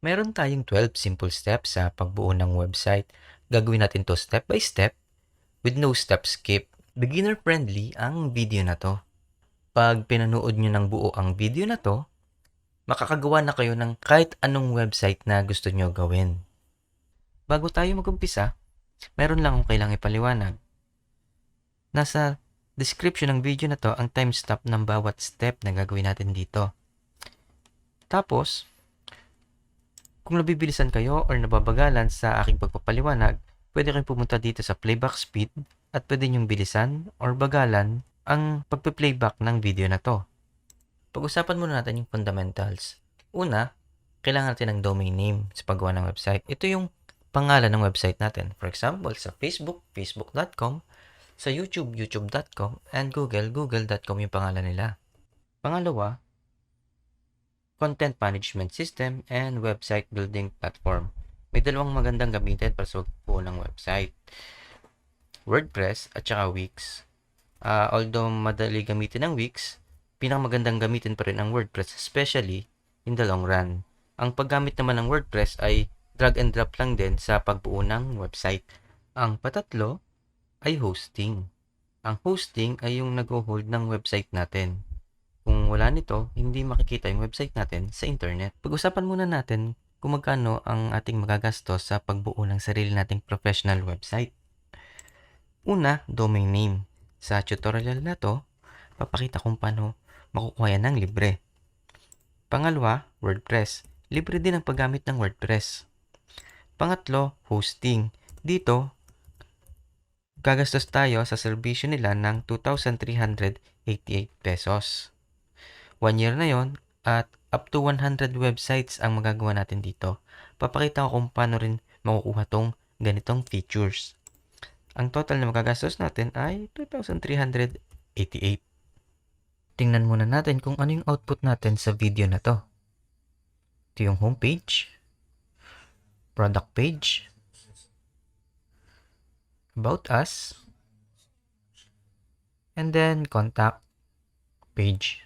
Meron tayong 12 simple steps sa pagbuo ng website. Gagawin natin to step by step with no step skip. Beginner friendly ang video na to. Pag pinanood nyo ng buo ang video na to, makakagawa na kayo ng kahit anong website na gusto nyo gawin. Bago tayo mag-umpisa, meron lang akong kailangang ipaliwanag. Nasa description ng video na to ang timestamp ng bawat step na gagawin natin dito. Tapos, kung nabibilisan kayo or nababagalan sa aking pagpapaliwanag, pwede kayong pumunta dito sa playback speed at pwede nyong bilisan or bagalan ang pagpe-playback ng video na to. Pag-usapan muna natin yung fundamentals. Una, kailangan natin ng domain name sa paggawa ng website. Ito yung pangalan ng website natin. For example, sa Facebook, facebook.com, sa YouTube, youtube.com, and Google, google.com yung pangalan nila. Pangalawa, content management system and website building platform. May dalawang magandang gamitin para sa pagbuo ng website. WordPress at saka Wix. Although madali gamitin ang Wix, pinakamagandang gamitin pa rin ang WordPress, especially in the long run. Ang paggamit naman ng WordPress ay drag and drop lang din sa pagbuo ng website. Ang patatlo ay hosting. Ang hosting ay yung nag-hold ng website natin. Kung wala nito, hindi makikita yung website natin sa internet. Pag-usapan muna natin kung magkano ang ating magagastos sa pagbuo ng sarili nating professional website. Una, domain name. Sa tutorial na to, papakita kung paano makukuha yan ng libre. Pangalawa, WordPress. Libre din ang paggamit ng WordPress. Pangatlo, hosting. Dito, gagastos tayo sa serbisyo nila ng 2,388 pesos. 1 year na yon at up to 100 websites ang magagawa natin dito. Papakita ko kung paano rin makukuha tong ganitong features. Ang total na magagastos natin ay 2,388. Tingnan muna natin kung ano yung output natin sa video na to. Ito yung homepage, product page, about us, and then contact page.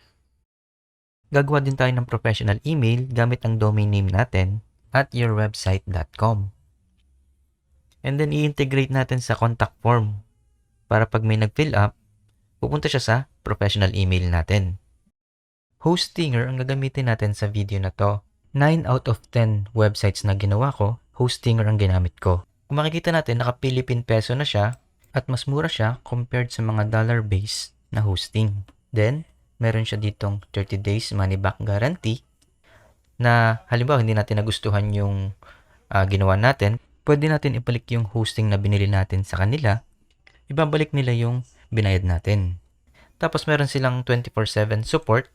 Gagawa din tayo ng professional email gamit ang domain name natin at yourwebsite.com. And then i-integrate natin sa contact form para pag may nag-fill up, pupunta siya sa professional email natin. Hostinger ang gagamitin natin sa video na to. 9 out of 10 websites na ginawa ko, Hostinger ang ginamit ko. Kung makikita natin, naka-Philippine peso na siya at mas mura siya compared sa mga dollar-based na hosting. Then, meron siya ditong 30 days money back guarantee na halimbawa hindi natin nagustuhan yung ginawa natin, pwede natin ibalik yung hosting na binili natin sa kanila, ibabalik nila yung binayad natin. Tapos meron silang 24/7 support.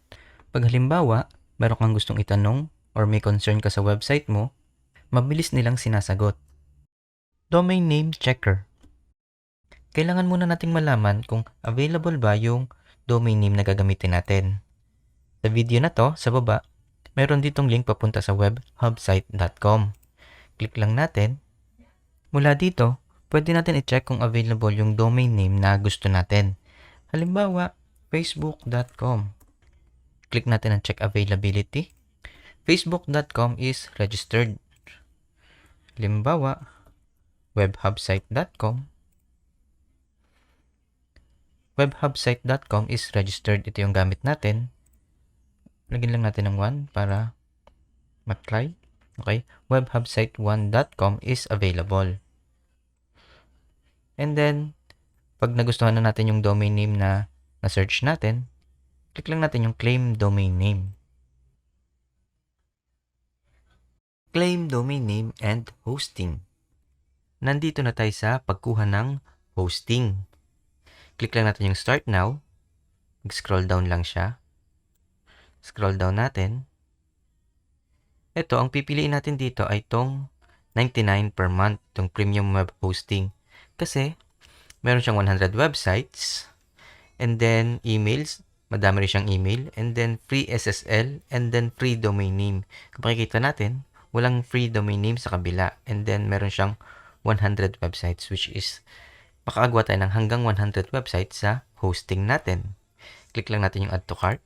Pag halimbawa, meron kang gustong itanong or may concern ka sa website mo, mabilis nilang sinasagot. Domain name checker. Kailangan muna nating malaman kung available ba yung domain name na gagamitin natin. Sa video na to, sa baba, meron ditong link papunta sa webhubsite.com. Click lang natin. Mula dito, pwede natin i-check kung available yung domain name na gusto natin. Halimbawa, facebook.com. Click natin ang check availability. facebook.com is registered. Halimbawa, webhubsite.com. Webhubsite.com is registered. Ito yung gamit natin. Lagyan lang natin ng 1 para mag-try. Okay. Webhubsite1.com is available. And then, pag nagustuhan na natin yung domain name na na-search natin, click lang natin yung claim domain name. Claim domain name and hosting. Nandito na tayo sa pagkuha ng hosting. Click lang natin yung start now. Mag-scroll down lang siya. Scroll down natin. Ito, ang pipiliin natin dito ay itong 99 per month, itong premium web hosting. Kasi, meron siyang 100 websites, and then emails, madami rin siyang email, and then free SSL, and then free domain name. Kung makikita natin, walang free domain name sa kabila, and then meron siyang 100 websites, which is makakagawa tayo ng hanggang 100 websites sa hosting natin. Click lang natin yung add to cart.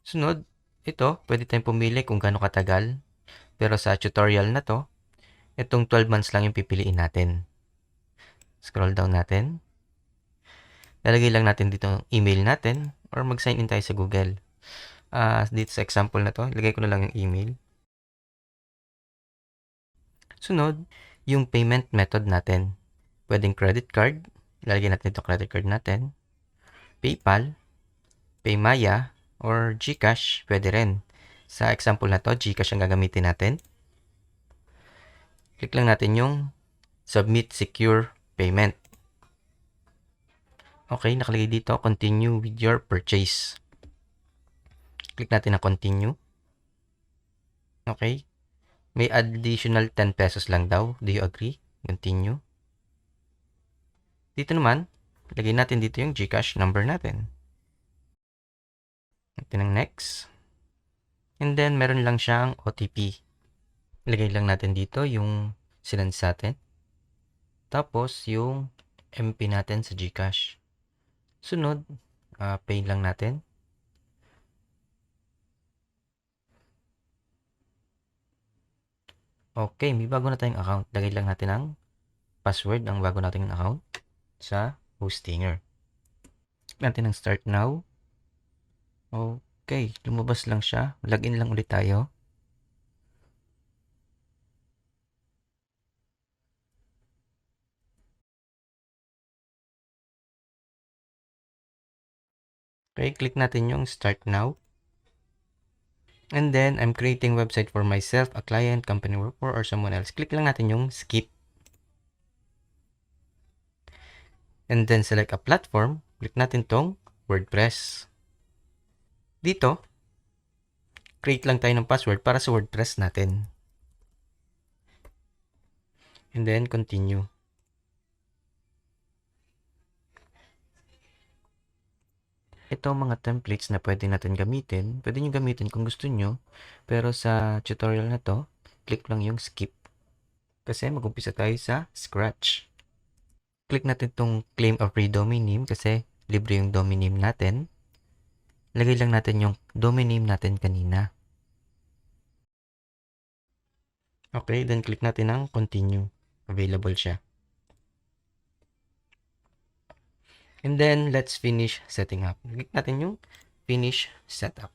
Sunod, Ito, pwede tayong pumili kung gaano katagal. Pero sa tutorial na to, itong 12 months lang yung pipiliin natin. Scroll down natin. Lalagay lang natin dito ang email natin or mag-sign in tayo sa Google. Dito sa example na to, ilagay ko na lang yung email. Sunod, yung payment method natin. Pwedeng credit card. Ilalagay natin ito credit card natin. PayPal, Paymaya, or GCash. Pwede rin. Sa example na to, GCash ang gagamitin natin. Click lang natin yung Submit Secure Payment. Okay, nakalagay dito, continue with your purchase. Click natin na continue. Okay. May additional 10 pesos lang daw. Do you agree? Continue. Dito naman, lagay natin dito yung GCash number natin. Natin ang next. And then, meron lang siyang OTP. Lagay lang natin dito yung sinend sa atin. Tapos, yung MP natin sa GCash. Sunod, pay lang natin. Okay, may bago na tayong account. Lagay lang natin ang password ng bago nating account sa Hostinger. Click natin ang Start Now. Okay, lumabas lang siya. Login lang ulit tayo. Okay, click natin yung Start Now. And then, I'm creating website for myself, a client, company work for, or someone else. Click lang natin yung Skip. And then, select a platform. Click natin tong WordPress. Dito, create lang tayo ng password para sa WordPress natin. And then, continue. Ito mga templates na pwede natin gamitin. Pwede nyo gamitin kung gusto nyo. Pero sa tutorial na to, click lang yung skip. Kasi mag-umpisa tayo sa scratch. Click natin itong claim a free domain name kasi libre yung domain name natin. Lagay lang natin yung domain name natin kanina. Okay, then click natin ang continue. Available siya. And then, let's finish setting up. Click natin yung finish setup.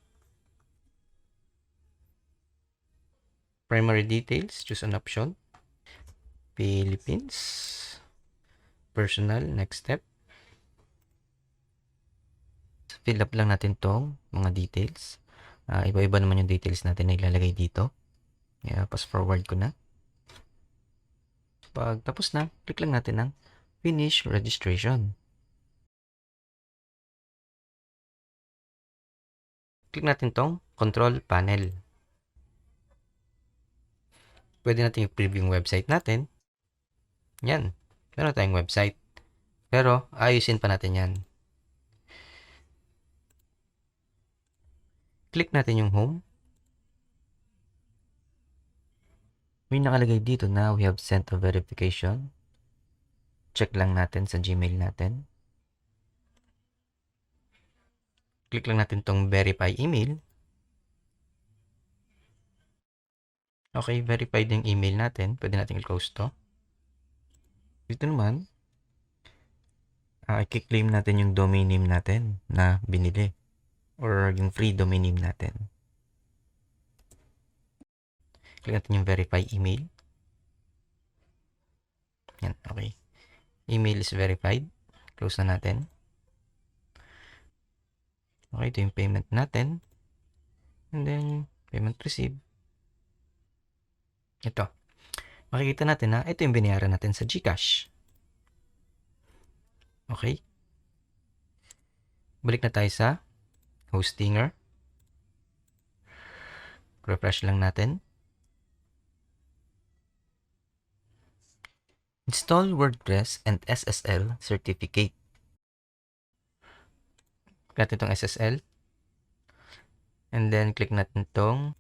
Primary details, choose an option. Philippines. Personal, next step. Fill up lang natin tong mga details. Iba-iba naman yung details natin na ilalagay dito. Pass forward ko na. Pag tapos na, click lang natin ang finish registration. Click natin tong control panel. Pwede natin i-preview yung website natin. Yan. Meron tayong website. Pero, ayusin pa natin yan. Click natin yung home. May nakalagay dito na we have sent a verification. Check lang natin sa Gmail natin. Click lang natin tong verify email. Okay, verified yung email natin. Pwede natin i-close to. Dito naman, i-claim natin yung domain name natin na binili. Or yung free domain name natin. Click natin yung verify email. Yan, okay. Email is verified. Close na natin. Okay, ito yung payment natin. And then, payment received. Ito. Makikita natin na ito yung binayaran natin sa GCash. Okay. Balik na tayo sa Hostinger. Refresh lang natin. Install WordPress and SSL certificate. Click natin itong SSL. And then, click natin itong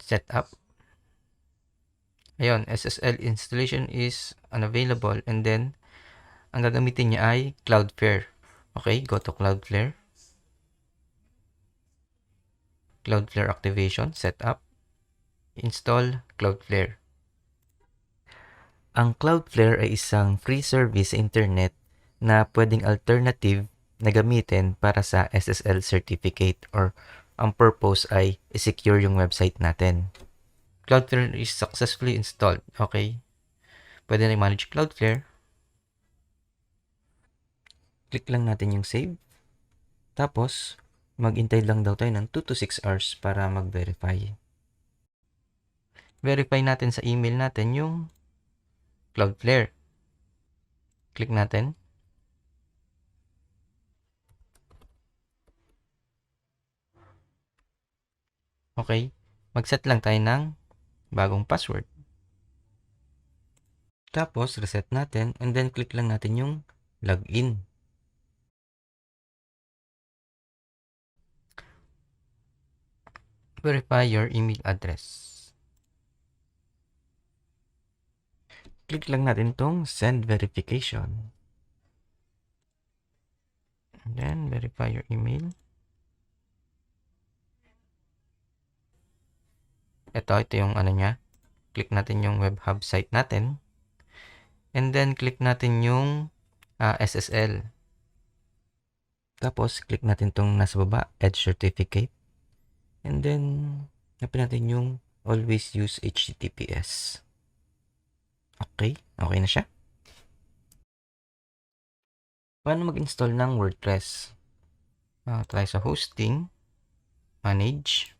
setup. Ayun, SSL installation is unavailable. And then, ang gagamitin niya ay Cloudflare. Okay, go to Cloudflare. Cloudflare activation, setup, install Cloudflare. Ang Cloudflare ay isang free service sa internet na pwedeng alternative na gamitin para sa SSL certificate or ang purpose ay i-secure yung website natin. Cloudflare is successfully installed. Okay. Pwede na i-manage Cloudflare. Click lang natin yung save. Tapos, mag-intay lang daw tayo ng 2 to 6 hours para mag-verify. Verify natin sa email natin yung Cloudflare. Click natin. Okay. Mag-set lang tayo ng bagong password. Tapos, reset natin and then click lang natin yung login. Verify your email address. Click lang natin tong send verification. And then, verify your email. Ito yung ano niya. Click natin yung web hub site natin. And then, click natin yung SSL. Tapos, click natin tong nasa baba, Edge Certificate. And then, napin natin yung always use HTTPS. Okay, okay na siya. Paano mag-install ng WordPress? Try sa hosting, manage.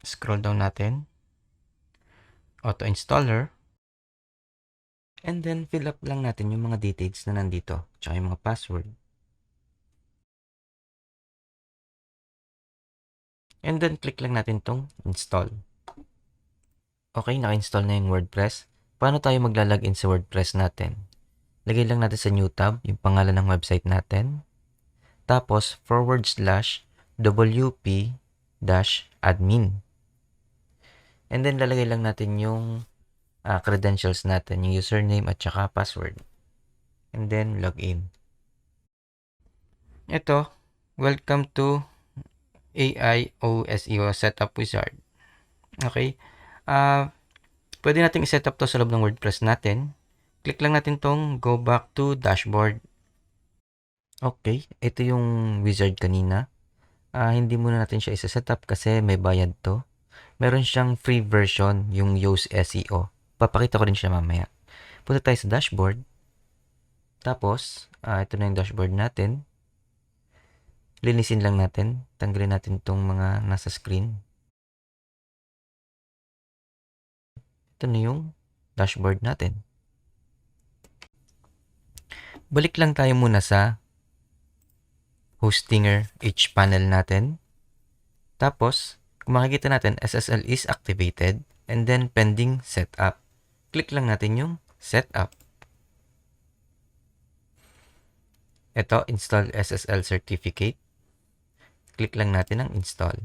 Scroll down natin. Auto installer. And then, fill up lang natin yung mga details na nandito. Tsaka yung mga password. And then, click lang natin tong install. Okay, naka-install na yung WordPress. Paano tayo maglalagin sa WordPress natin? Lagay lang natin sa new tab yung pangalan ng website natin. Tapos, /wp-admin. And then, lalagay lang natin yung credentials natin, yung username at saka password. And then, login. Ito, welcome to AIOSEO Setup Wizard. Okay. Pwede natin i-set up to sa loob ng WordPress natin. Click lang natin tong go back to dashboard. Okay. Ito yung wizard kanina. Hindi muna natin siya isa-set up kasi may bayad to. Meron siyang free version, yung Yoast SEO. Papakita ko rin siya mamaya. Punta tayo sa dashboard. Tapos, ito na yung dashboard natin. Linisin lang natin. Tanggalin natin itong mga nasa screen. Ito na yung dashboard natin. Balik lang tayo muna sa Hostinger hPanel natin. Tapos, kung makikita natin, SSL is activated and then pending setup. Click lang natin yung setup. Ito, install SSL certificate. Click lang natin ang install.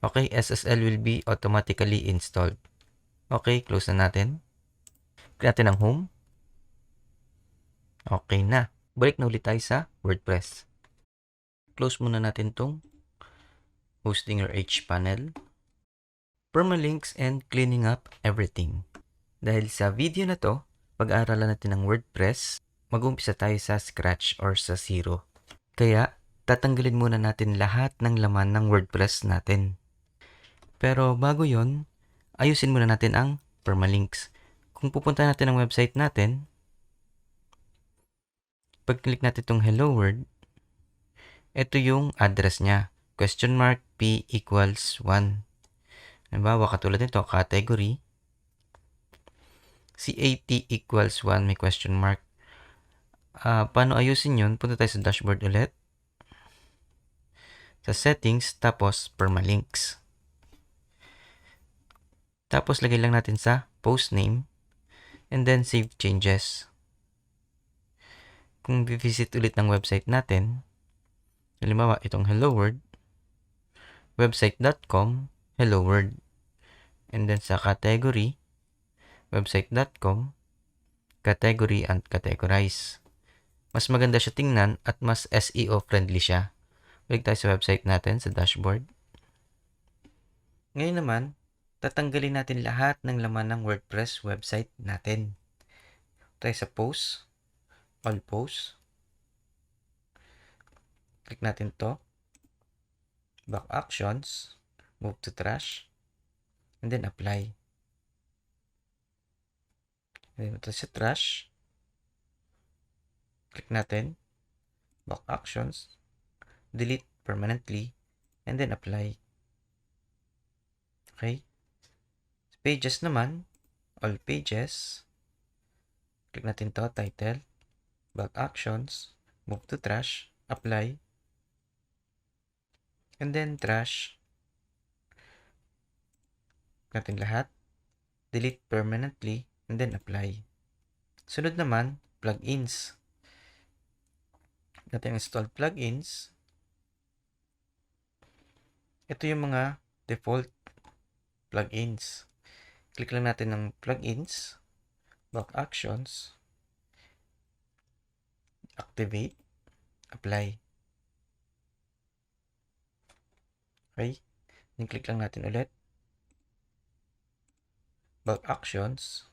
Okay, SSL will be automatically installed. Okay, close na natin. Click natin ang home. Okay na. Balik na ulit tayo sa WordPress. Close muna natin tong Hostinger hPanel. Permalinks and cleaning up everything. Dahil sa video na to, pag-aaralan natin ng WordPress, mag-umpisa tayo sa scratch or sa zero. Kaya, tatanggalin muna natin lahat ng laman ng WordPress natin. Pero bago yon, ayusin muna natin ang permalinks. Kung pupunta natin ang website natin, pag-click natin itong hello world, ito yung address niya. $P equals 1. Halimbawa, katulad nito, category, CAT equals 1, may question mark. Paano ayusin yun? Punta tayo sa dashboard ulit. Sa settings, tapos permalinks. Tapos, lagay lang natin sa post name. And then, save changes. Kung visit ulit ng website natin, halimbawa, itong hello world, website.com, hello world. And then, sa category, website.com, category and categorize. Mas maganda siya tingnan at mas SEO friendly siya. Balik tayo sa website natin, sa dashboard. Ngayon naman, tatanggalin natin lahat ng laman ng WordPress website natin. Tayo sa post, all posts. Click natin to. Back actions, move to trash, and then apply. Then ito sa trash. Click natin, back actions, delete permanently, and then apply. Okay? Pages naman, all pages. Click natin to, title, back actions, move to trash, apply, and then trash. Click natin lahat, delete permanently, and then apply. Sunod naman, plugins. Natin install plugins. Ito yung mga default plugins. Click lang natin ng plugins, back actions, activate, apply. Okay? Then click lang natin ulit. Back actions,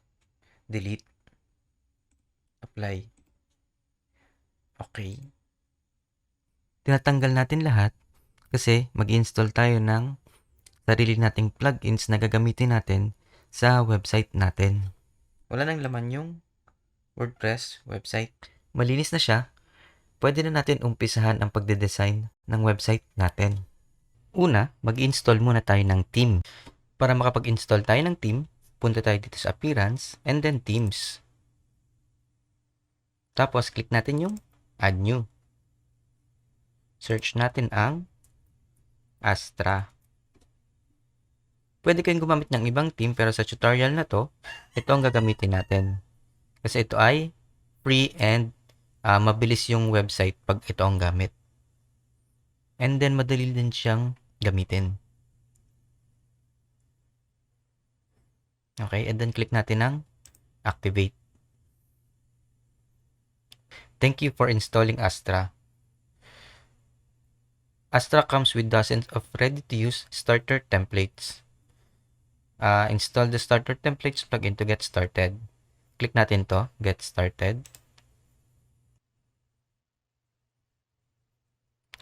delete, apply. Okay. Tinatanggal natin lahat kasi mag-install tayo ng sarili nating plugins na gagamitin natin sa website natin. Wala nang laman yung WordPress website. Malinis na siya. Pwede na natin umpisahan ang pagde-design ng website natin. Una, mag-install muna tayo ng theme. Para makapag-install tayo ng theme, punta tayo dito sa Appearance and then Themes. Tapos, click natin yung Add New. Search natin ang Astra. Pwede kayong gumamit ng ibang theme pero sa tutorial na to, ito ang gagamitin natin. Kasi ito ay free and mabilis yung website pag ito ang gamit. And then, madali din siyang gamitin. Okay, and then click natin ng Activate. Thank you for installing Astra. Astra comes with dozens of ready-to-use starter templates. Install the starter templates plugin to get started. Click natin to, Get Started.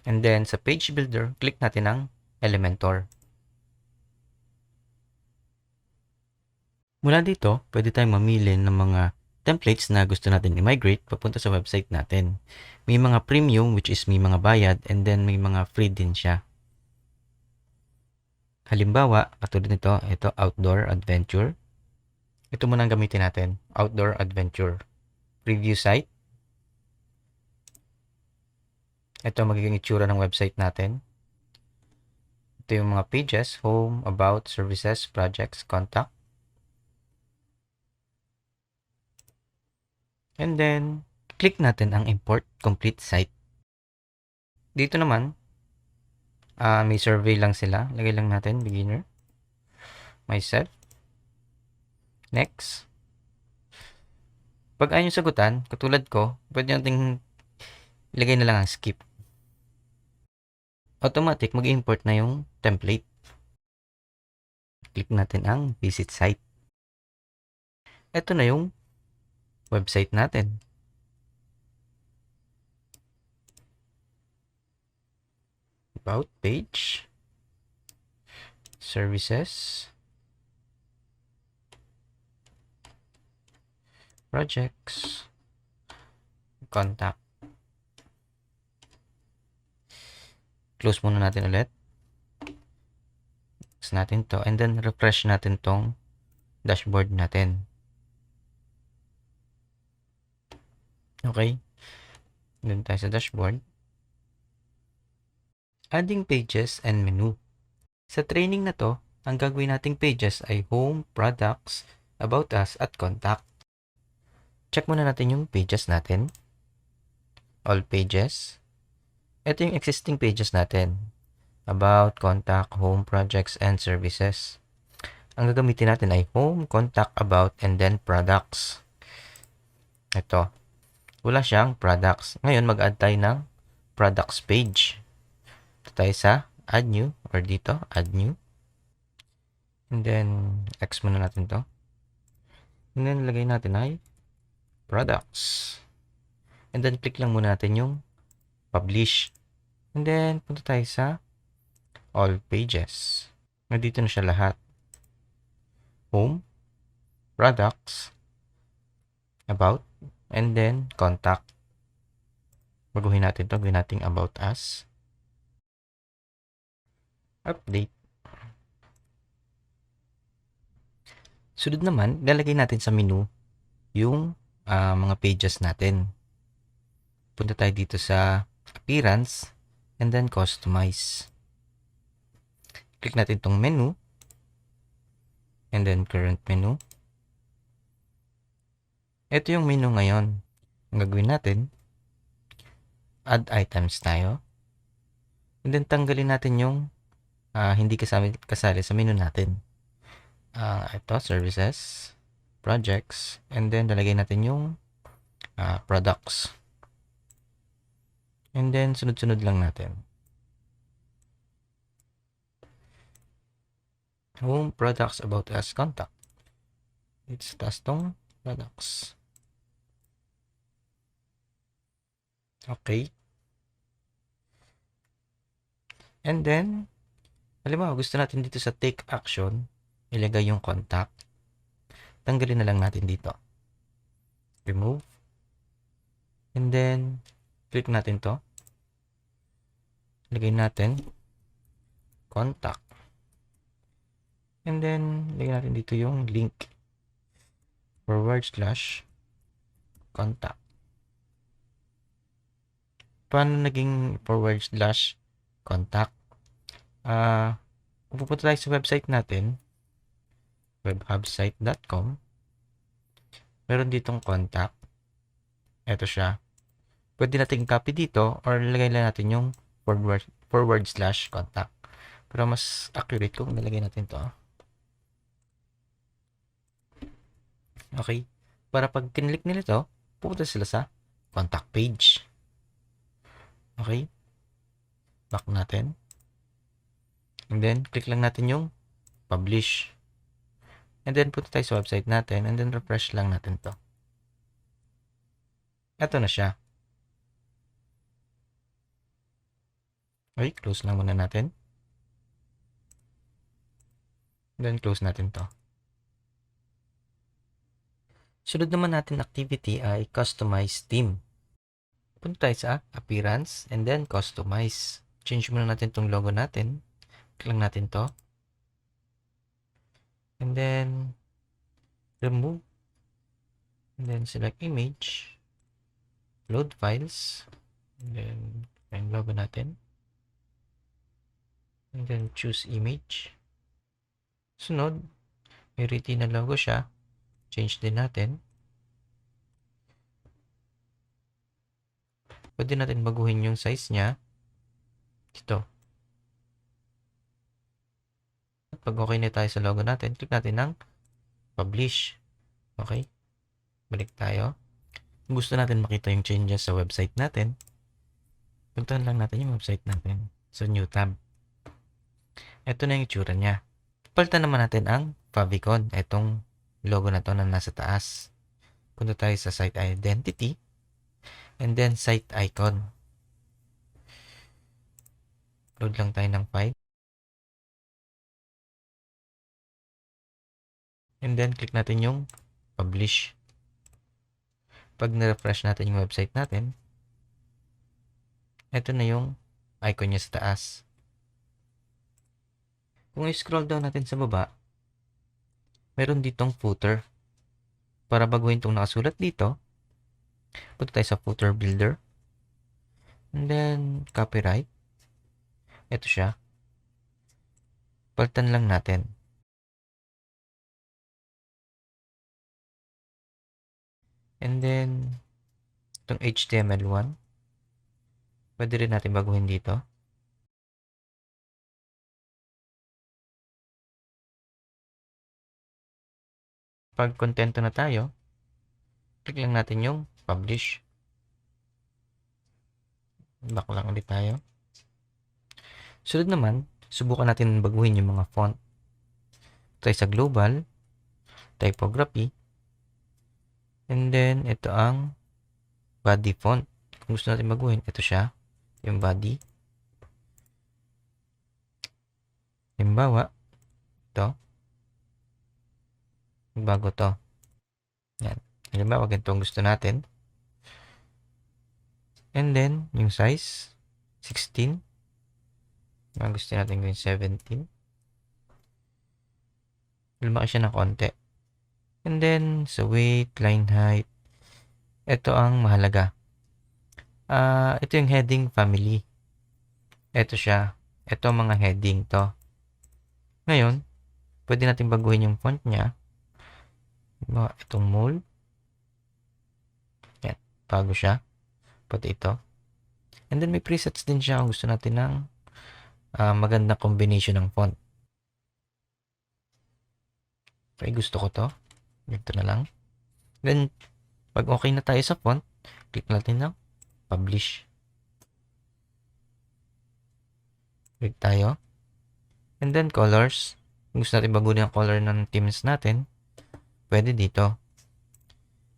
And then sa Page Builder, click natin ang Elementor. Mula dito, pwede tayong mamili ng mga templates na gusto natin i-migrate papunta sa website natin. May mga premium, which is may mga bayad, and then may mga free din siya. Halimbawa, katulad nito, ito Outdoor Adventure. Ito muna ang gamitin natin, Outdoor Adventure. Preview site. Ito magiging itsura ng website natin. Ito yung mga pages, Home, About, Services, Projects, Contact. And then, click natin ang Import Complete Site. Dito naman, may survey lang sila. Lagay lang natin, beginner. Myself. Next. Pag ayaw yung sagutan, katulad ko, pwede natin ilagay na lang ang skip. Automatic, mag-import na yung template. Click natin ang Visit Site. Ito na yung website natin. About page, services, projects, contact. Close muna natin ulit. Close natin to and then refresh natin tong dashboard natin. Okay. Doon tayo sa dashboard. Adding pages and menu. Sa training na to, ang gagawin nating pages ay home, products, about us, at contact. Check muna natin yung pages natin. All pages. Ito yung existing pages natin. About, contact, home, projects, and services. Ang gagamitin natin ay home, contact, about, and then products. Ito. wala siyang products. Ngayon, mag-add tayo ng products page. Ito tayo sa add new or dito, add new. And then, X muna natin to. And then, lagay natin ay products. And then, click lang muna natin yung publish. And then, punta tayo sa all pages. Nandito na siya lahat. Home, products, about, and then contact. Baguhin natin to, gawin natin about us. Update. Sunod naman, lalagay natin sa menu yung mga pages natin. Punta tayo dito sa appearance and then customize. Click natin tong menu and then current menu. Ito yung menu ngayon. Ang gagawin natin, add items tayo. And then tanggalin natin yung hindi kasali sa menu natin. Ito, services, projects, and then lalagay natin yung products. And then sunod-sunod lang natin. Home, products, about us, contact. It's taas tong products. Okay. And then, halimbawa, gusto natin dito sa take action, ilagay yung contact. Tanggalin na lang natin dito. Remove. And then, click natin to. Lagay natin contact. And then, lagay natin dito yung link. /contact. Paano naging /contact? Kung pupunta tayo sa website natin, webhubsite.com, meron ditong contact. Ito siya. Pwede natin copy dito or lagay lang natin yung /contact. Pero mas accurate kung nalagay natin to. Okay. Para pag kinlik nila ito, pupunta sila sa contact page. Okay. Back natin. And then, click lang natin yung publish. And then, punta tayo sa website natin. And then, refresh lang natin to. Ito na siya. Okay, close lang muna natin. And then, close natin to. Sunod naman natin activity ay customize theme. Punta tayo sa appearance and then customize. Change muna natin tong logo natin. Click lang natin to. And then remove. And then select image. Load files. And then yung logo natin. And then choose image. Sunod, may retina logo siya. Change din natin. Pwede natin baguhin yung size niya. Dito. Pag okay na tayo sa logo natin, click natin ng publish. Okay. Balik tayo. Kung gusto natin makita yung changes sa website natin, puntahan lang natin yung website natin sa new tab. Ito na yung itsura niya. Palitan naman natin ang favicon. Itong logo na to na nasa taas. Punta tayo sa site identity. And then, site icon. Load lang tayo ng file. And then, click natin yung publish. Pag na-refresh natin yung website natin, ito na yung icon niya sa taas. Kung i-scroll down natin sa baba, meron ditong footer. Para baguhin itong nakasulat dito, punta tayo sa footer builder. And then, copyright. Ito siya. Palitan lang natin. And then, itong HTML1, pwede rin natin baguhin dito. Pag kontento na tayo, click lang natin yung publish. Back lang ulit tayo. Sunod naman, subukan natin baguhin yung mga font. Try sa global, typography, and then ito ang body font. Kung gusto natin baguhin, ito siya, yung body. Halimbawa, ito, bago to. Yan. Halimbawa, ganito ang gusto natin. And then, yung size, 16. Ang gusto natin gawin 17. Lumaki siya ng konti. And then, sa weight, line height, ito ang mahalaga. Ito yung heading family. Ito siya. Ito ang mga heading to. Ngayon, pwede natin baguhin yung font niya. Itong mold. Yan. Bago siya. Pati ito. And then, may presets din siya kung gusto natin ng magandang combination ng font. Okay, gusto ko to. Ito na lang. Then, pag okay na tayo sa font, click natin ng publish. Click tayo. And then, colors. Kung gusto natin baguhin ang color ng themes natin, pwede dito.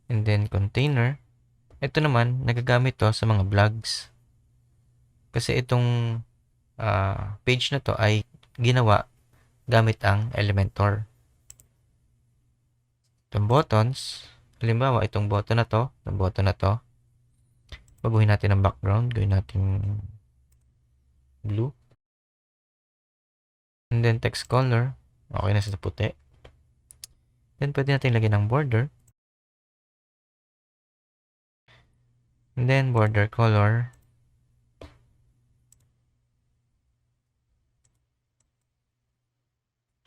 And then, container. Ito naman, nagagamit to sa mga blogs. Kasi itong page na to ay ginawa gamit ang Elementor. Itong buttons, halimbawa itong button na to, baguhin natin ang background, gawin natin blue. And then text color, okay na sa puti. Then pwede natin lagyan ng border. And then border color.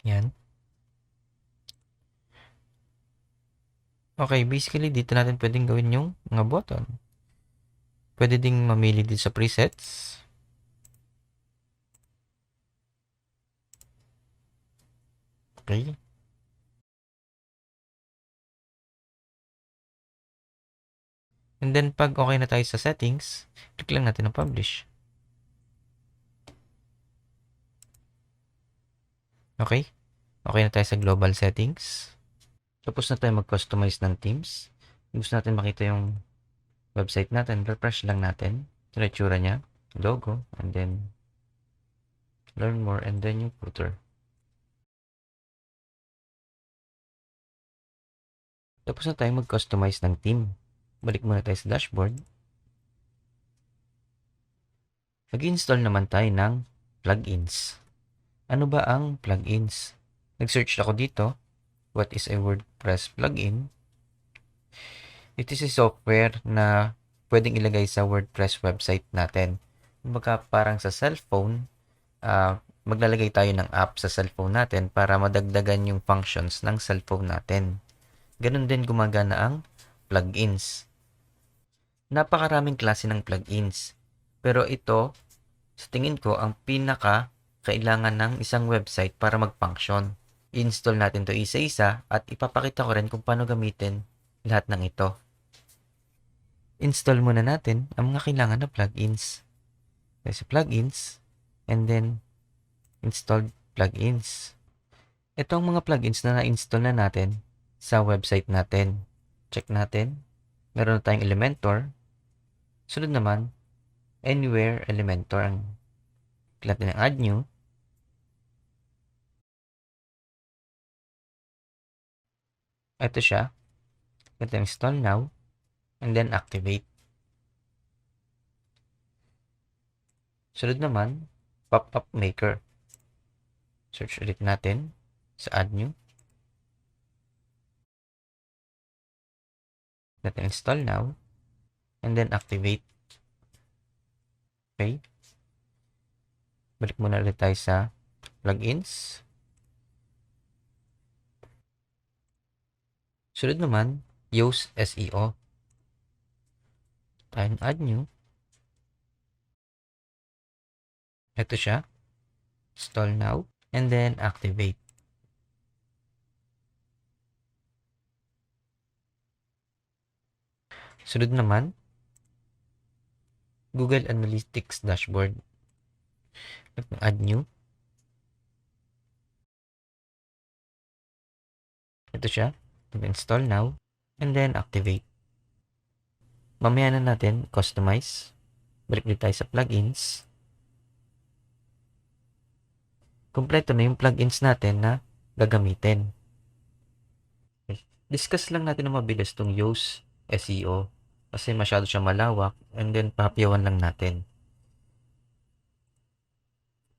Yan. Okay, basically dito natin pwedeng gawin yung mga button. Pwede ding mamili dito sa presets. Okay. And then pag okay na tayo sa settings, click lang natin ang publish. Okay? Okay na tayo sa global settings. Tapos na tayo mag-customize ng themes. Gusto natin makita yung website natin, refresh lang natin. Yung itsura niya, logo, and then learn more, and then yung footer. Tapos na tayo mag-customize ng theme. Balik muna tayo sa dashboard. Mag-install naman tayo ng plugins. Ano ba ang plugins? Nag-search ako dito. What is a WordPress plugin? It is a software na pwedeng ilagay sa WordPress website natin. Kumbaga parang sa cellphone, maglalagay tayo ng app sa cellphone natin para madagdagan yung functions ng cellphone natin. Ganun din gumagana ang plugins. Napakaraming klase ng plugins. Pero ito, sa tingin ko, ang pinaka kailangan ng isang website para mag-function. I-install natin to isa-isa at ipapakita ko rin kung paano gamitin lahat ng ito. Install muna natin ang mga kailangan na plugins. Sa plugins, and then installed plugins. Ito ang mga plugins na na-install na natin sa website natin. Check natin. Meron na tayong Elementor. Sunod naman, Anywhere Elementor. Click natin ang Add New. Ito siya. Click natin Install Now. And then Activate. Sunod naman, Pop-up Maker. Search ulit natin sa Add New. Natin Install Now. And then Activate. Okay. Balik muna ulit tayo sa plugins. Sunod naman, Yoast SEO. Tayo Add New. Ito siya. Install Now. And then Activate. Sunod naman, Google Analytics dashboard. Add new. Ito siya. Install now. And then activate. Mamaya na natin customize. Balik dito tayo sa plugins. Kompleto na yung plugins natin na gagamitin. Discuss lang natin na mabilis itong Yoast SEO. Kasi masyado siya malawak. And then papyawan lang natin.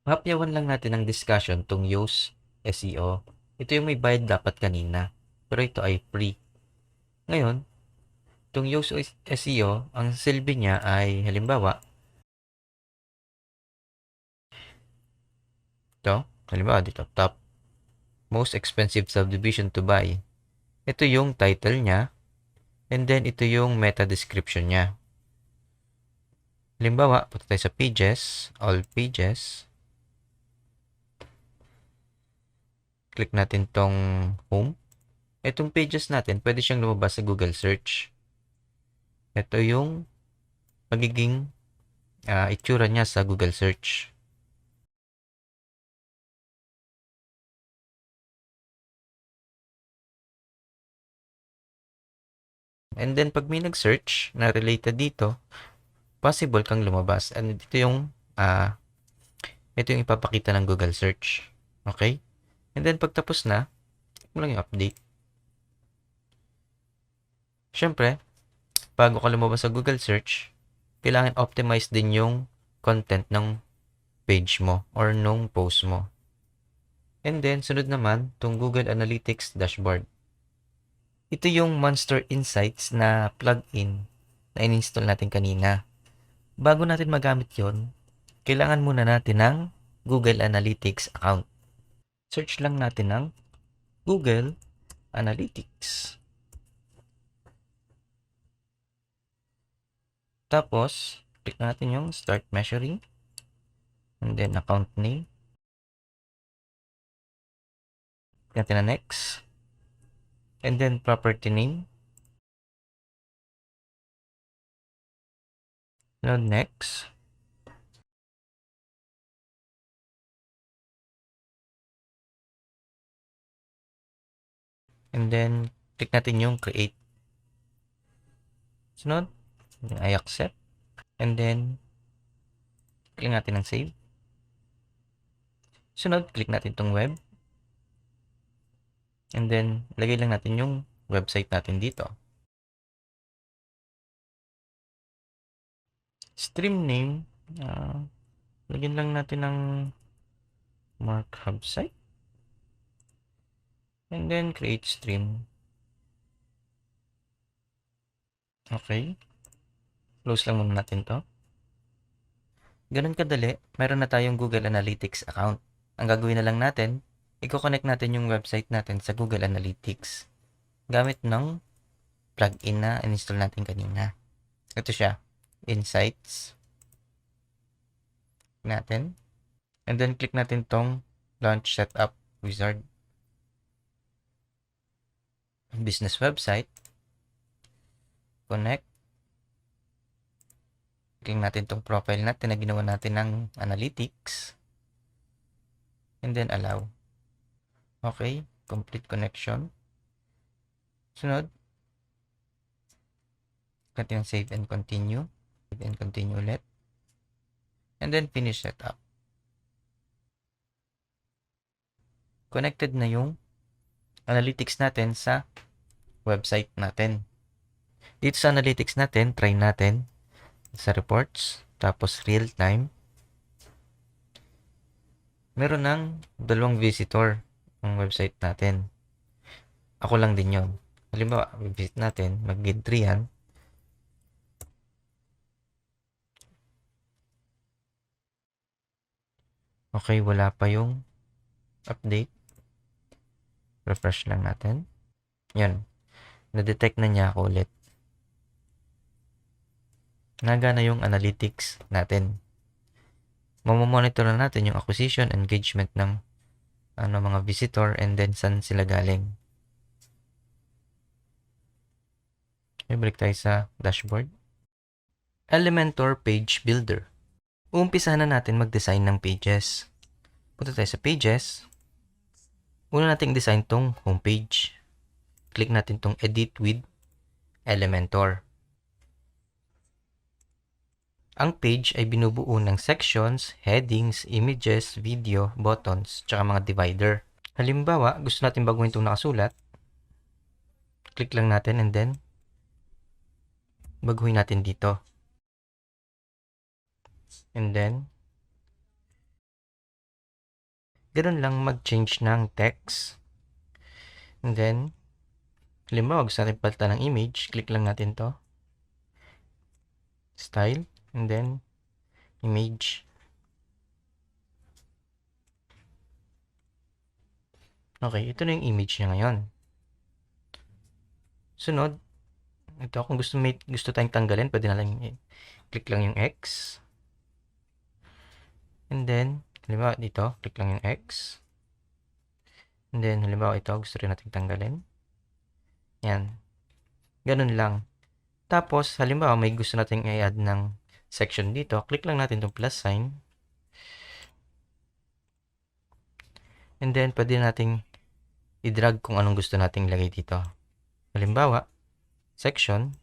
Papyawan lang natin ang discussion itong Yoast SEO. Ito yung may bayad dapat kanina. Pero ito ay free. Ngayon, itong Yoast SEO, ang silbi niya ay halimbawa, dito, top most expensive subdivision to buy. Ito yung title niya, and then ito yung meta description niya. Halimbawa, punta tayo sa pages, all pages. Click natin tong home. Itong pages natin, pwede siyang lumabas sa Google search. Ito yung magiging itsura niya sa Google search. And then, pag may nag-search na related dito, possible kang lumabas. And ito yung ipapakita ng Google search. Okay? And then, pagtapos na, mo lang yung update. Siyempre, bago ka lumabas sa Google search, kailangan optimize din yung content ng page mo or nung post mo. And then, sunod naman, itong Google Analytics dashboard. Ito yung Monster Insights na plugin na in-install natin kanina. Bago natin magamit yon, kailangan muna natin ng Google Analytics account. Search lang natin ng Google Analytics. Tapos, click natin yung Start Measuring. And then, account name. Click natin na Next. And then, property name. Now, Next. And then, click natin yung Create. Sunod, I accept. And then, click natin ng Save. Sunod, click natin itong Web. And then, lagay lang natin yung website natin dito. Stream name, lagyan lang natin ng Mark Hub site. And then, create stream. Okay. Close lang muna natin to. Ganun kadali, meron na tayong Google Analytics account. Ang gagawin na lang natin, i-connect natin yung website natin sa Google Analytics gamit ng plugin na in-install natin kanina. Ito siya, Insights. Natin. And then, click natin tong Launch Setup Wizard. Business website. Connect. Click natin tong profile natin na ginawa natin ng Analytics. And then, allow. Okay, complete connection. Sunod, natin save and continue. Save and continue ulit. And then, finish setup. Connected na yung analytics natin sa website natin. Dito sa analytics natin, try natin sa reports, tapos real time. Meron ng 2 visitor ang website natin. Ako lang din yon. Halimbawa, visit natin, mag-entry yan. Okay, wala pa yung update. Refresh lang natin. Yan. Na-detect na niya ako ulit. Nagana yung analytics natin. Mamamonitor na natin yung acquisition, engagement ng mga visitor, and then saan sila galing. Okay, balik tayo sa dashboard. Elementor Page Builder. Uumpisahan na natin mag-design ng pages. Punta tayo sa pages. Una nating design tong homepage. Click natin tong Edit with Elementor. Ang page ay binubuo ng sections, headings, images, video, buttons, tsaka mga divider. Halimbawa, gusto natin baguhin itong nakasulat. Click lang natin and then baguhin natin dito. And then, ganoon lang mag-change ng text. And then, halimbawa, gusto natin palitan ng image. Click lang natin to. Style. And then, image. Okay, ito na yung image niya ngayon. Sunod, ito kung gusto tayong tanggalin, pwede na lang click lang yung X. And then, halimbawa dito, click lang yung X. And then, halimbawa ito, gusto rin natin tanggalin. Yan. Ganun lang. Tapos, halimbawa may gusto nating i-add ng section dito, click lang natin itong plus sign. And then, pwede nating i-drag kung anong gusto nating ilagay dito. Halimbawa, section.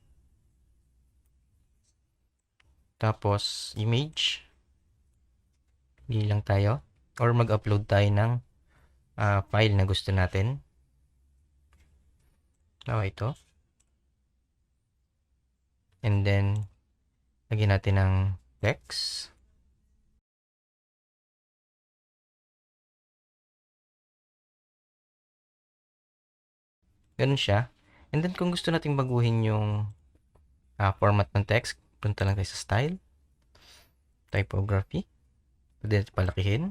Tapos, image. Pili lang tayo. Or mag-upload tayo ng file na gusto natin. Ito. And then, lagyan natin ng text. Ganun siya. And then, kung gusto nating baguhin yung format ng text, punta lang tayo sa style. Typography. Pwede natin palakihin.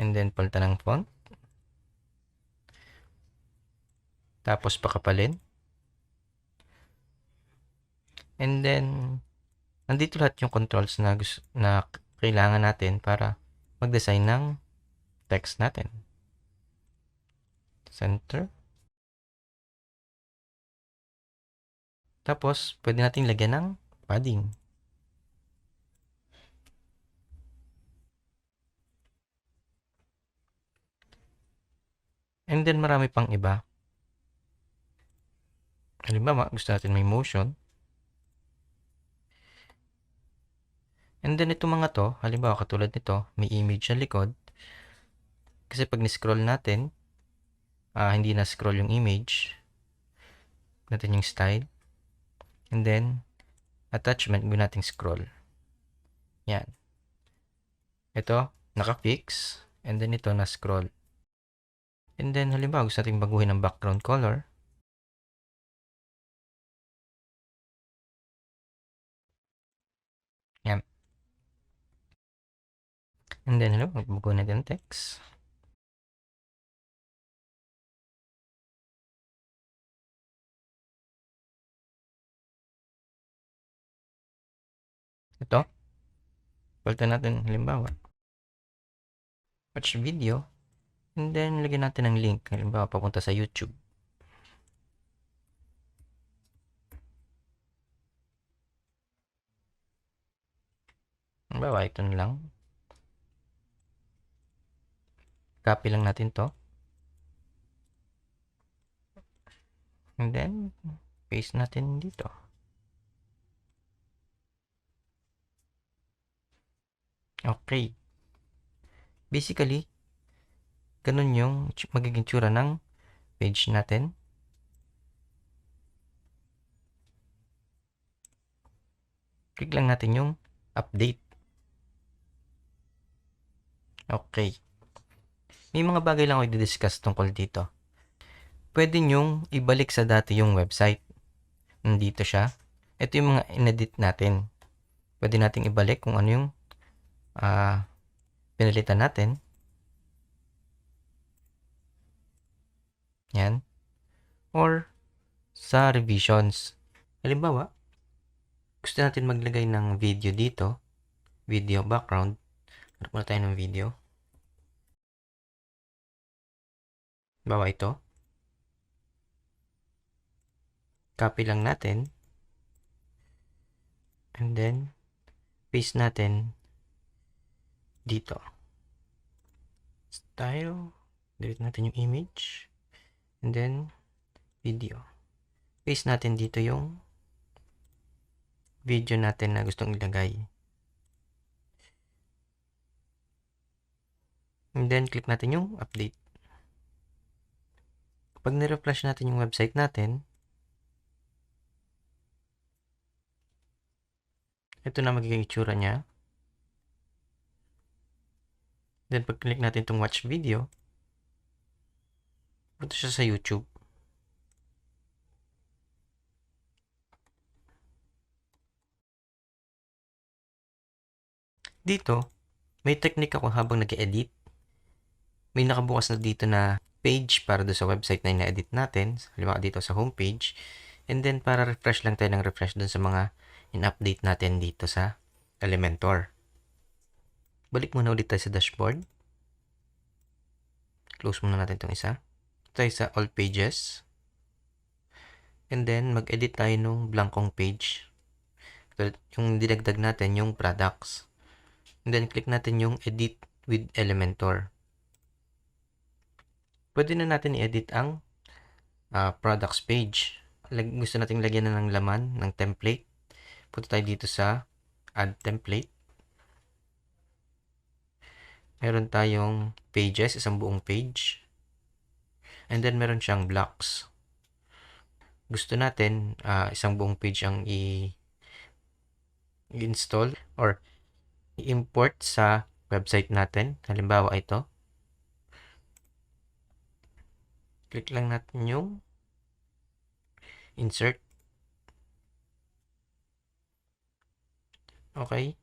And then, palitan ng font. Tapos, pakapalin. And then, nandito lahat yung controls na kailangan natin para mag-design ng text natin. Center. Tapos, pwede natin lagyan ng padding. And then, marami pang iba. Halimbawa, gusto natin may motion. And then, ito mga to, halimbawa, katulad nito, may image sa likod. Kasi pag ni-scroll natin, hindi na-scroll yung image. Natin yung style. And then, attachment, gawin natin scroll. Yan. Ito, naka-fix. And then, ito, na-scroll. And then, halimbawa, gusto natin baguhin ang background color. Yan. And then, halimbawa, baguhin natin ang text. Ito. Palitan natin, halimbawa. Watch video. And then, lagyan natin ng link. Halimbawa, papunta sa YouTube. Halimbawa, ito na lang. Copy lang natin to. And then, paste natin dito. Okay. Basically, ganun yung magiging tsura ng page natin. Click lang natin yung update. Okay. May mga bagay lang ako i-discuss tungkol dito. Pwede nyong ibalik sa dati yung website. Nandito siya. Ito yung mga inedit natin. Pwede nating ibalik kung ano yung pinalitan natin. Yan. Or sa revisions. Halimbawa, gusto natin maglagay ng video dito. Video background. Hanap muna tayo ng video. Halimbawa ito. Copy lang natin. And then, paste natin dito. Style. Delete natin yung image. And then, video. Paste natin dito yung video natin na gustong ilagay. And then, click natin yung update. Pag nirefresh natin yung website natin, ito na magiging itsura niya. Then, pag click natin itong watch video, punta siya sa YouTube. Dito, may technique ako habang nag-edit. May nakabukas na dito na page para do sa website na ina-edit natin. Halimbawa dito sa homepage. And then, para refresh lang tayo ng refresh dun sa mga in-update natin dito sa Elementor. Balik muna ulit tayo sa dashboard. Close muna natin itong isa. Tayo sa all pages. And then, mag-edit tayo nung blankong page. Yung dinagdag natin, yung products. And then, click natin yung edit with Elementor. Pwede na natin i-edit ang products page. Gusto nating lagyan na ng laman, ng template. Punta tayo dito sa add template. Meron tayong pages, isang buong page. And then, meron siyang blocks. Gusto natin isang buong page ang i-install or i-import sa website natin. Halimbawa ito. Click lang natin yung insert. Okay.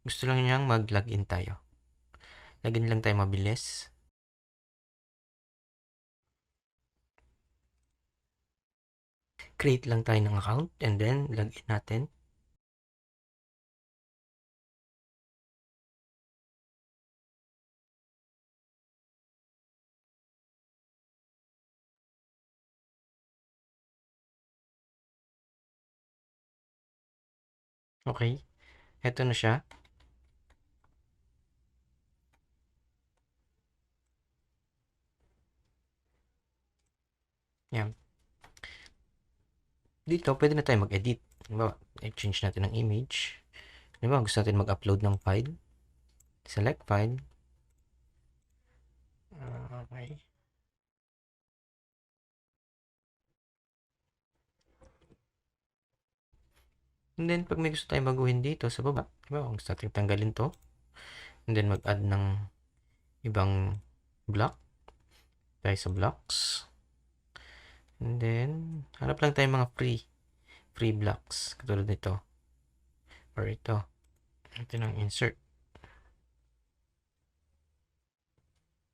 Gusto lang niyang mag-login tayo. Login lang tayo mabilis. Create lang tayo ng account and then login natin. Okay. Ito na siya. Yan. Dito, pwede na tayo mag-edit. Halimbawa, i-change natin ng image. Halimbawa, gusto natin mag-upload ng file. Select file. Okay. And then, pag may gusto tayong baguhin dito sa baba, halimbawa, gusto natin tanggalin to. And then, mag-add ng ibang block. Tayo sa blocks. And then, hanap lang tayo mga free blocks. Katulad nito. Or ito. Ito ng insert.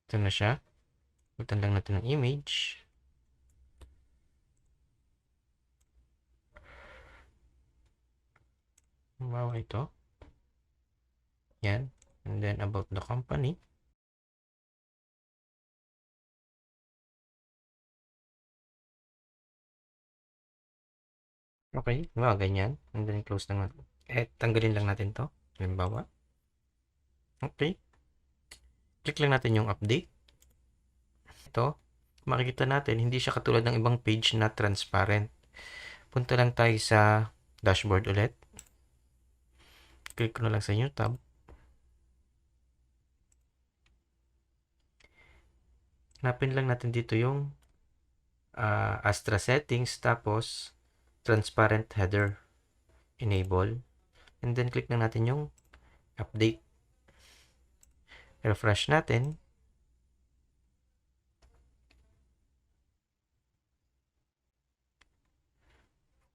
Ito na siya. Butan lang natin ng image. Bawa ito. Yan. And then, about the company. Okay. Bawa, ganyan. And then, close lang natin. Tanggalin lang natin to. Halimbawa. Okay. Click lang natin yung update. Ito. Makikita natin, hindi siya katulad ng ibang page na transparent. Punta lang tayo sa dashboard ulit. Click ko na lang sa new tab. Hanapin lang natin dito yung Astra settings, tapos transparent header. Enable. And then, click na natin yung update. Refresh natin.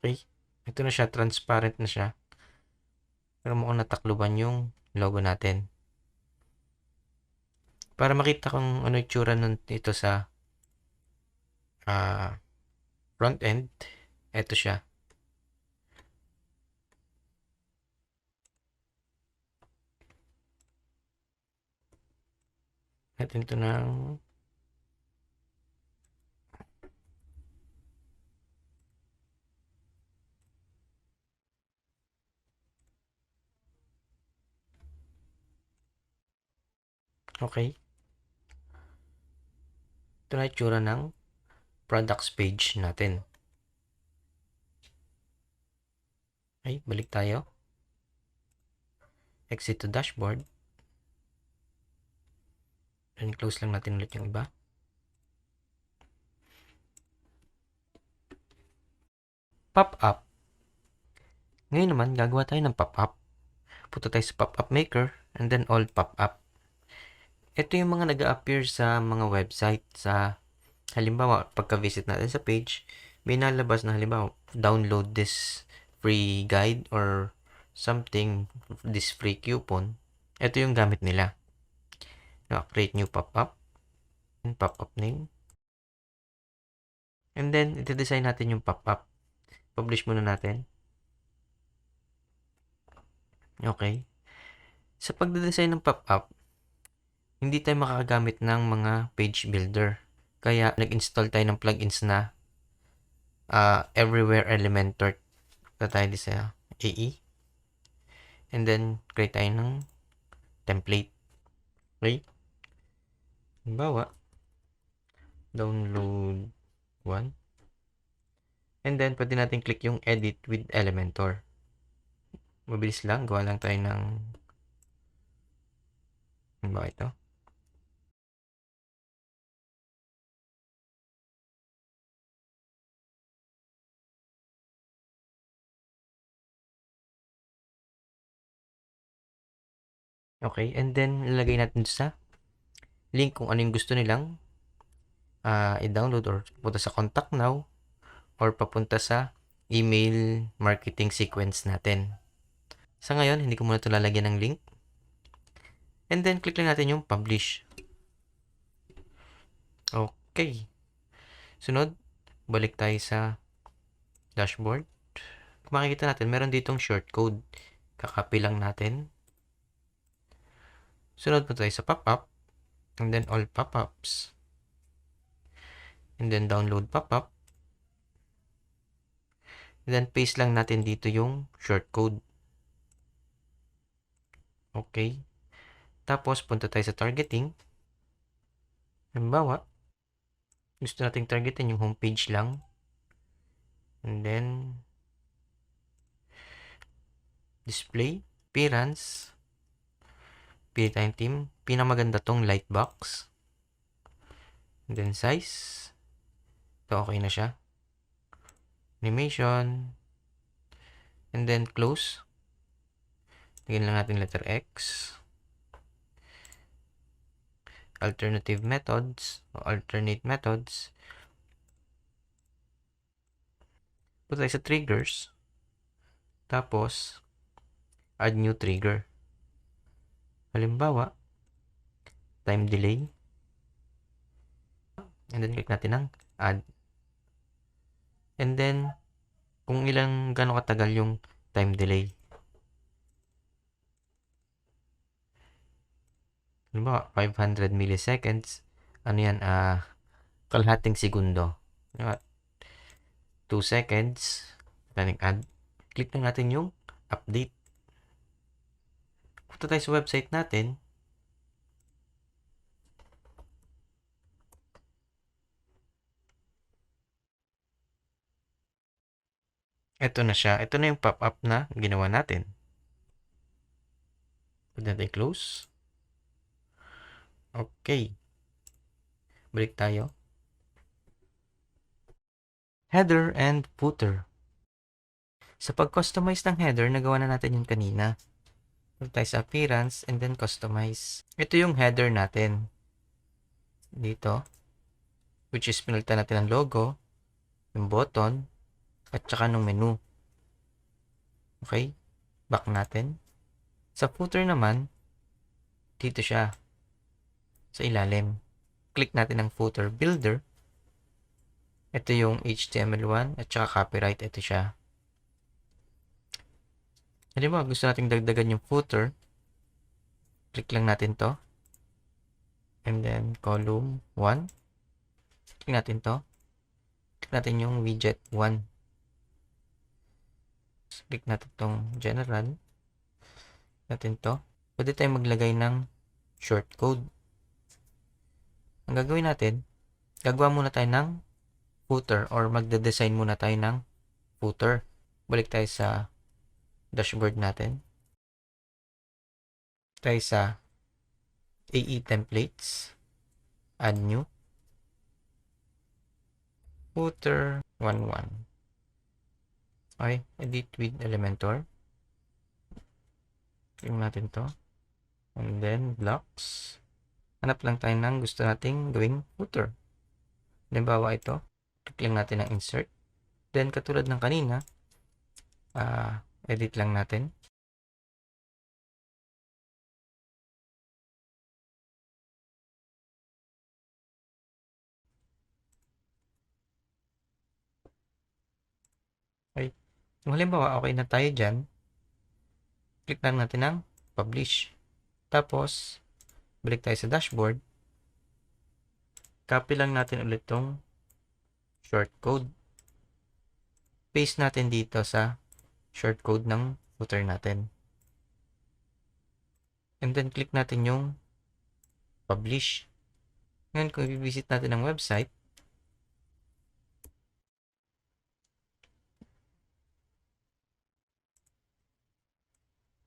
Okay. Ito na siya. Transparent na siya. Pero mukhang natakluban yung logo natin. Para makita kung ano itsura nun dito sa front end, ito siya. Natin ito ng Okay. Ito na itsura ng products page natin. Okay, balik tayo. Exit to dashboard. And close lang natin ulit yung iba. Pop-up. Ngayon naman, gagawa tayo ng pop-up. Punta tayo sa pop-up maker and then all pop-up. Ito yung mga nag-appear sa mga website. Sa halimbawa, pagka-visit natin sa page, may nalabas na halimbawa, download this free guide or something, this free coupon. Ito yung gamit nila. Create new pop-up. Pop-up name. And then, ito-design natin yung pop-up. Publish muna natin. Okay. Sa pagde-design ng pop-up, hindi tayo makakagamit ng mga page builder. Kaya, nag-install tayo ng plugins na Everywhere Elementor. Ito tayo sa AE. And then, create tayo ng template. Okay. Halimbawa, download 1. And then, pwede natin click yung edit with Elementor. Mabilis lang. Gawa lang tayo ng ito. Okay. And then, lalagay natin sa link kung ano yung gusto nilang i-download or punta sa contact now or papunta sa email marketing sequence natin. Sa ngayon, hindi ko muna ito lalagyan ng link. And then, click lang natin yung publish. Okay. Sunod, balik tayo sa dashboard. Kung makikita natin, meron ditong shortcode. Kakopy lang natin. Sunod po tayo sa pop-up. And then, all pop-ups. And then, download pop-up. And then, paste lang natin dito yung shortcode. Okay. Tapos, punta tayo sa targeting. Halimbawa, gusto nating targetin yung homepage lang. And then, display, appearance. Pili tayong theme. Pinamaganda tong lightbox. And then, size. Ito, okay na siya. Animation. And then, close. Lagyan lang natin letter X. Alternative methods. O alternate methods. Punta tayo sa triggers. Tapos, add new trigger. Halimbawa, time delay. And then, click natin ng add. And then, kung gano'ng katagal yung time delay. Halimbawa, 500 milliseconds. Ano yan? Kalahating segundo. 2 seconds. Taning add. Click na natin yung update. Punta tayo sa website natin. Ito na siya. Ito na yung pop-up na ginawa natin. Pwede natin close. Okay. Balik tayo. Header and footer. Sa pag-customize ng header, nagawa na natin yung kanina. Punta tayo sa appearance and then customize. Ito yung header natin. Dito. Which is pinalitan natin ang logo, yung button, at saka ng menu. Okay. Back natin. Sa footer naman, dito siya. Sa ilalim. Click natin ang footer builder. Ito yung HTML1 at saka copyright. Ito siya. Halimbawa, gusto nating dagdagan yung footer. Click lang natin to. And then, column 1. Click natin to. Click natin yung widget 1. Click natin tong general. Natin to. Pwede tayong maglagay ng shortcode. Ang gagawin natin, gagawa muna tayo ng footer or magde-design muna tayo ng footer. Balik tayo sa dashboard natin. Tayo sa AE templates. Add new. Footer 11. Okay, edit with Elementor. Click natin to. And then, blocks. Hanap lang tayo ng gusto nating gawing footer. Halimbawa ito. Click lang natin ang insert. Then, katulad ng kanina, edit lang natin. Okay. Kung halimbawa, okay na tayo dyan, click lang natin ang publish. Tapos, balik tayo sa dashboard. Copy lang natin ulit tong shortcode. Paste natin dito sa shortcode ng footer natin. And then, click natin yung publish. Ngayon, kung i-visit natin ang website,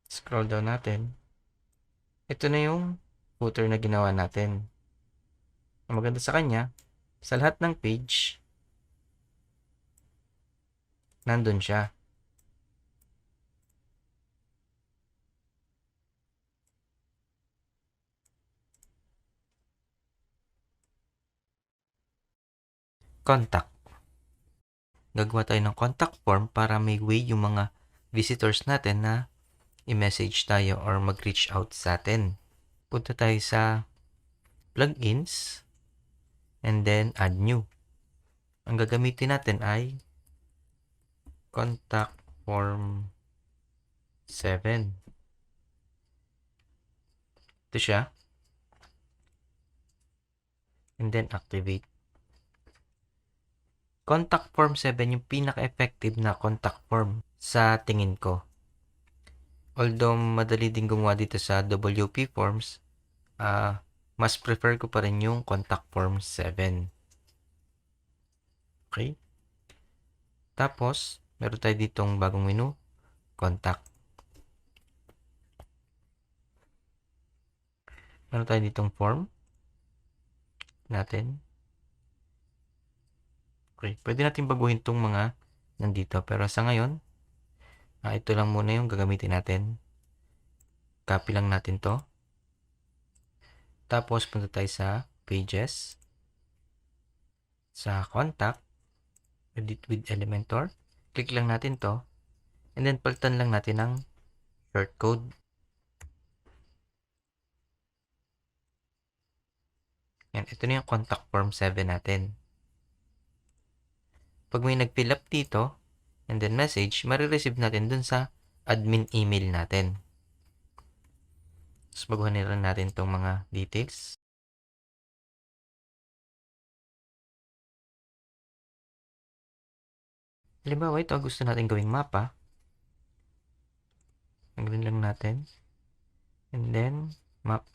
scroll down natin. Ito na yung footer na ginawa natin. Ang maganda sa kanya, sa lahat ng page, nandun siya. Contact. Gagawa tayo ng contact form para may way yung mga visitors natin na i-message tayo or mag-reach out sa atin. Punta tayo sa plugins and then add new. Ang gagamitin natin ay contact form 7. Ito siya. And then activate. Contact form 7 yung pinaka-effective na contact form sa tingin ko. Although madali din gumawa dito sa WP forms, mas prefer ko pa rin yung contact form 7. Okay? Tapos, meron tayo ditong bagong menu, contact. Meron tayo ditong form natin. Okay, pwede natin baguhin itong mga nandito. Pero sa ngayon, ito lang muna yung gagamitin natin. Copy lang natin to. Tapos, punta tayo sa pages. Sa contact. Edit with Elementor. Click lang natin to. And then, palitan lang natin ng shortcode. Yan, ito na yung contact form 7 natin. Pag may nag-fill up dito, and then message, marireceive natin dun sa admin email natin. Tapos baguhan rin natin itong mga details. Halimbawa, ito gusto natin gawing mapa. Tanggalin lang natin. And then, map.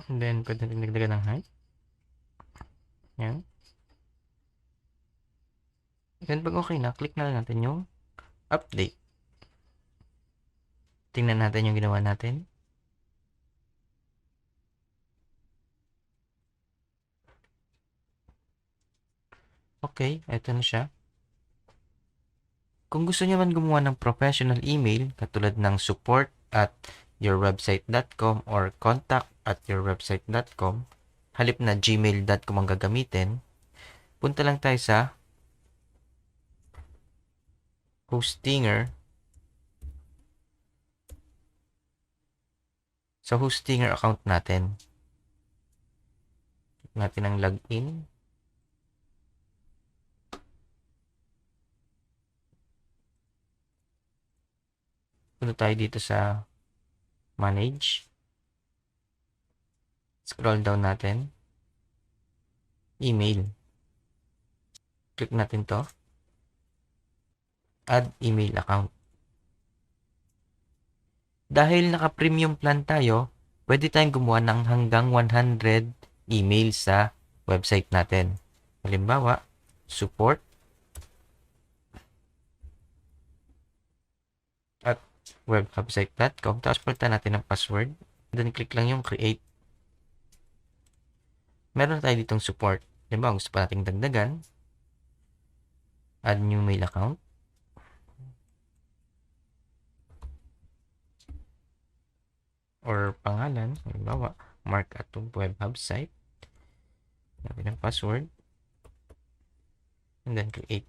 And then, pwede natin nagdagan ng height. Yan. Then, pag okay na, click na lang natin yung update. Tingnan natin yung ginawa natin. Okay, ito na siya. Kung gusto niyo man gumawa ng professional email, katulad ng support@yourwebsite.com or contact@yourwebsite.com, halip na gmail.com ang gagamitin, punta lang tayo sa Hostinger. Sa Hostinger account natin. Click natin ang login. Punta tayo dito sa manage. Scroll down natin. Email. Click natin to. add email account. Dahil naka-premium plan tayo, pwede tayong gumawa ng hanggang 100 email sa website natin. Halimbawa, support at webhubsite.com. Tapos palitan natin ang password. Then click lang yung create. Meron tayo ditong support. Halimbawa, gusto pa nating dagdagan. Add new mail account. Or pangalan. Halimbawa, mark at webhubsite. Natin ang password. And then create.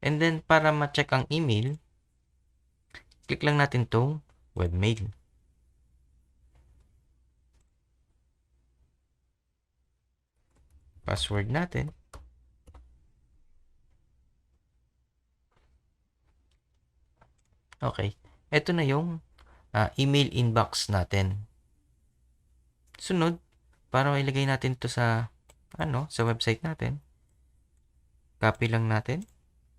And then, para ma-check ang email, click lang natin tong webmail. Password natin. Okay. Ito na yung email inbox natin. Sunod, para mailagay natin to sa sa website natin, copy lang natin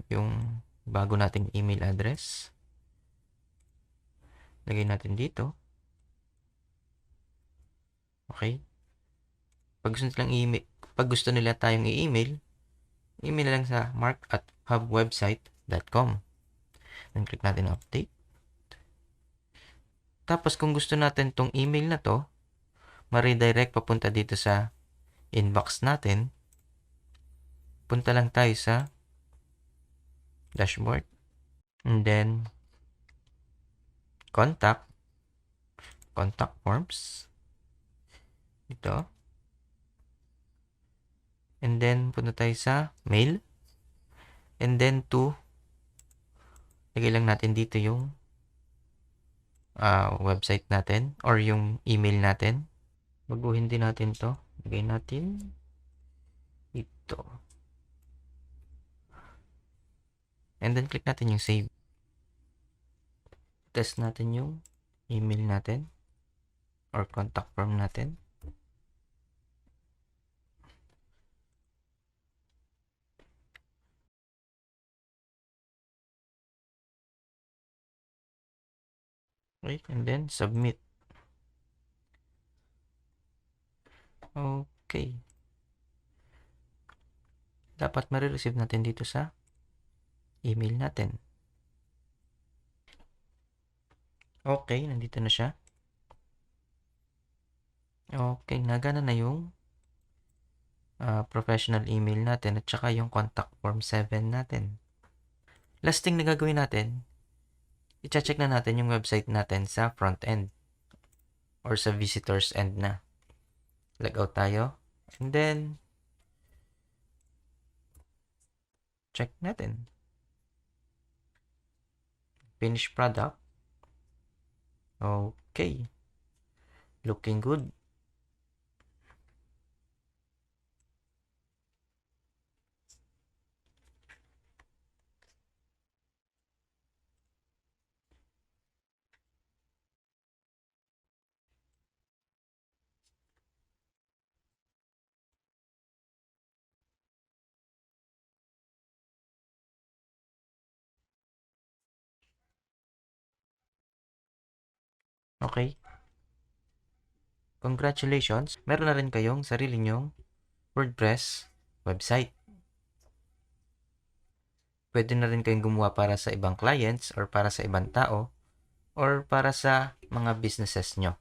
yung bago nating email address. Lagay natin dito. Okay. Pag gusto nila tayong i-email, email lang sa mark@hubwebsite.com. Then click natin update. Tapos kung gusto natin tong email na to, ma-redirect papunta dito sa inbox natin, punta lang tayo sa dashboard. And then, contact forms. Ito. And then, punta tayo sa mail. And then, lagay lang natin dito yung website natin or yung email natin. Baguhin din natin to. Lagay natin ito. And then, click natin yung save. Test natin yung email natin or contact form natin. Okay, and then submit. Okay. Dapat ma-receive natin dito sa email natin. Okay, nandito na siya. Okay, nagana na yung professional email natin at saka yung contact form 7 natin. Last thing na gagawin natin, i-check na natin yung website natin sa front end or sa visitors end na. Log out tayo. And then, check natin. Finish product. Okay. Looking good. Okay. Congratulations. Meron na rin kayong sarili nyong WordPress website. Pwede na rin kayong gumawa para sa ibang clients or para sa ibang tao or para sa mga businesses nyo.